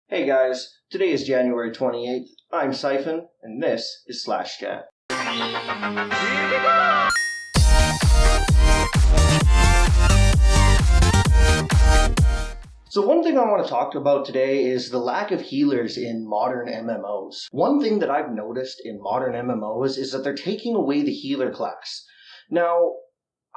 Hey guys, today is January 28th. I'm Cyphyn, and this is Slash Chat. So one thing I want to talk about today is the lack of healers in modern MMOs. One thing that I've noticed in modern MMOs is that they're taking away the healer class. Now,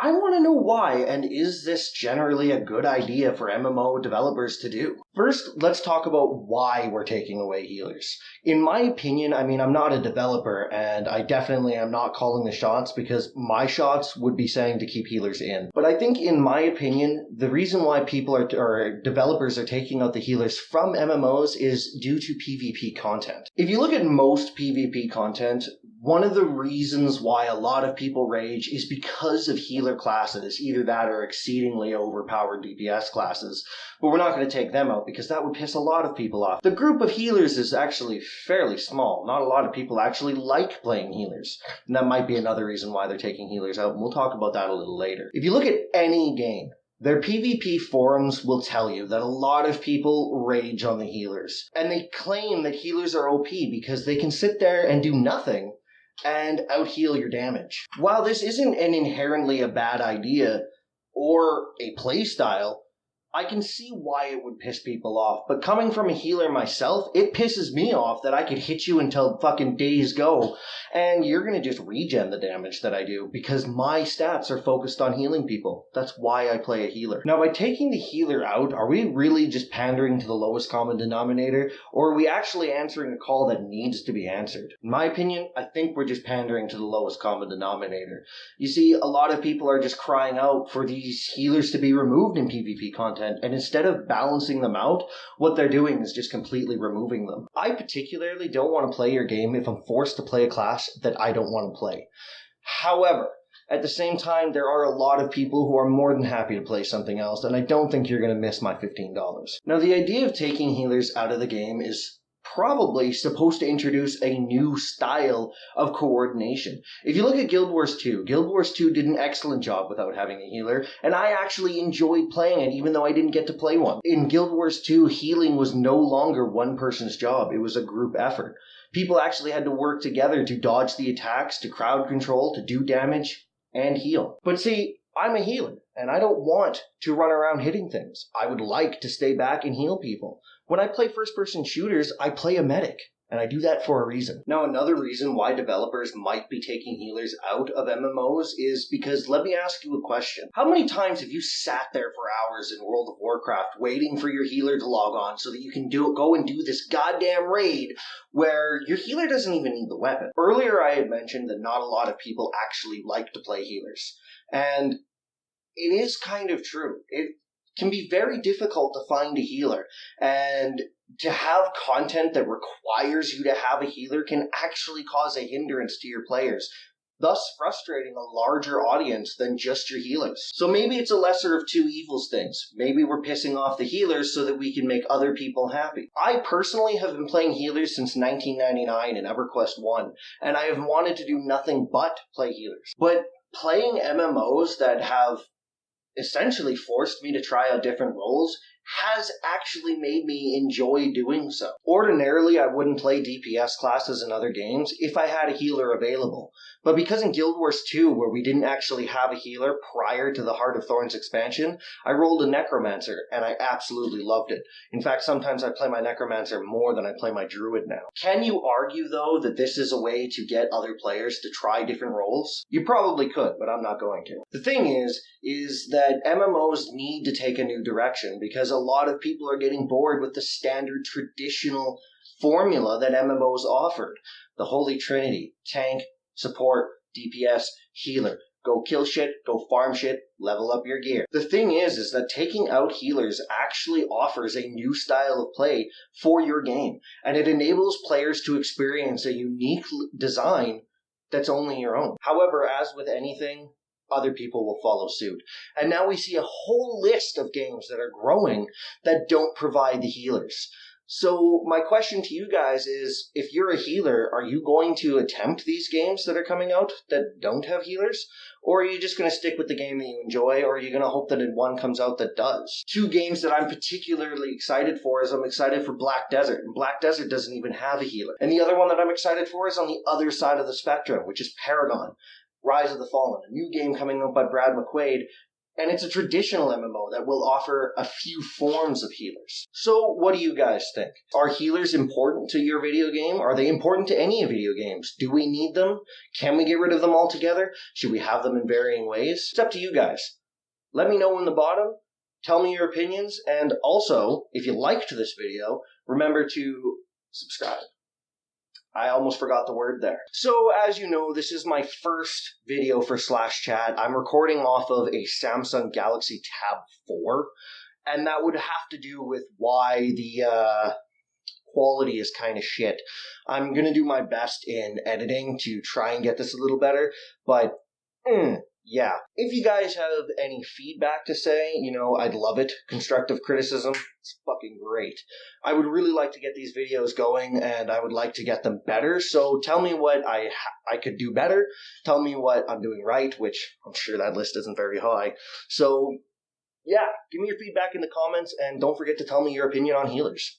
I want to know why, and is this generally a good idea for MMO developers to do? First, let's talk about why we're taking away healers. In my opinion, I'm not a developer, and I definitely am not calling the shots because my shots would be saying to keep healers in. But I think, in my opinion, the reason why developers are taking out the healers from MMOs is due to PvP content. If you look at most PvP content, one of the reasons why a lot of people rage is because of healer classes, either that or exceedingly overpowered DPS classes. But we're not going to take them out because that would piss a lot of people off. The group of healers is actually fairly small. Not a lot of people actually like playing healers. And that might be another reason why they're taking healers out, and we'll talk about that a little later. If you look at any game, their PvP forums will tell you that a lot of people rage on the healers. And they claim that healers are OP because they can sit there and do nothing and out-heal your damage. While this isn't an inherently a bad idea or a playstyle, I can see why it would piss people off. But coming from a healer myself, it pisses me off that I could hit you until fucking days go, and you're gonna just regen the damage that I do because my stats are focused on healing people. That's why I play a healer. Now, by taking the healer out, are we really just pandering to the lowest common denominator, or are we actually answering a call that needs to be answered? In my opinion, I think we're just pandering to the lowest common denominator. You see, a lot of people are just crying out for these healers to be removed in PvP content. And instead of balancing them out, what they're doing is just completely removing them. I particularly don't want to play your game if I'm forced to play a class that I don't want to play. However, at the same time, there are a lot of people who are more than happy to play something else, and I don't think you're going to miss my $15. Now, the idea of taking healers out of the game is probably supposed to introduce a new style of coordination. If you look at Guild Wars 2, Guild Wars 2 did an excellent job without having a healer, and I actually enjoyed playing it even though I didn't get to play one. In Guild Wars 2, healing was no longer one person's job, it was a group effort. People actually had to work together to dodge the attacks, to crowd control, to do damage, and heal. But see, I'm a healer, and I don't want to run around hitting things. I would like to stay back and heal people. When I play first-person shooters, I play a medic, and I do that for a reason. Now, another reason why developers might be taking healers out of MMOs is because, let me ask you a question. How many times have you sat there for hours in World of Warcraft waiting for your healer to log on so that you can go and do this goddamn raid where your healer doesn't even need the weapon? Earlier, I had mentioned that not a lot of people actually like to play healers, and it is kind of true. It can be very difficult to find a healer, and to have content that requires you to have a healer can actually cause a hindrance to your players, thus frustrating a larger audience than just your healers. So maybe it's a lesser of two evils things. Maybe we're pissing off the healers so that we can make other people happy. I personally have been playing healers since 1999 in EverQuest 1, and I have wanted to do nothing but play healers. But playing MMOs that have essentially forced me to try out different roles has actually made me enjoy doing so. Ordinarily, I wouldn't play DPS classes in other games if I had a healer available. But because in Guild Wars 2, where we didn't actually have a healer prior to the Heart of Thorns expansion, I rolled a Necromancer, and I absolutely loved it. In fact, sometimes I play my Necromancer more than I play my Druid now. Can you argue, though, that this is a way to get other players to try different roles? You probably could, but I'm not going to. The thing is that MMOs need to take a new direction because a lot of people are getting bored with the standard traditional formula that MMOs offered. The Holy Trinity: tank, support, DPS, healer. Go kill shit, go farm shit, level up your gear. The thing is that taking out healers actually offers a new style of play for your game, and it enables players to experience a unique design that's only your own. However, as with anything, other people will follow suit. And now we see a whole list of games that are growing that don't provide the healers. So my question to you guys is, if you're a healer, are you going to attempt these games that are coming out that don't have healers? Or are you just going to stick with the game that you enjoy, or are you going to hope that one comes out that does? Two games that I'm particularly excited for is I'm excited for Black Desert, and Black Desert doesn't even have a healer. And the other one that I'm excited for is on the other side of the spectrum, which is Paragon, Rise of the Fallen, a new game coming out by Brad McQuaid. And it's a traditional MMO that will offer a few forms of healers. So what do you guys think? Are healers important to your video game? Are they important to any video games? Do we need them? Can we get rid of them altogether? Should we have them in varying ways? It's up to you guys. Let me know in the bottom. Tell me your opinions. And also, if you liked this video, remember to subscribe. I almost forgot the word there. So, as you know, this is my first video for Slash Chat. I'm recording off of a Samsung Galaxy Tab 4, and that would have to do with why the quality is kind of shit. I'm going to do my best in editing to try and get this a little better, but yeah. If you guys have any feedback to say, I'd love it. Constructive criticism, it's fucking great. I would really like to get these videos going, and I would like to get them better. So tell me what I could do better. Tell me what I'm doing right, which I'm sure that list isn't very high. So yeah, give me your feedback in the comments, and don't forget to tell me your opinion on healers.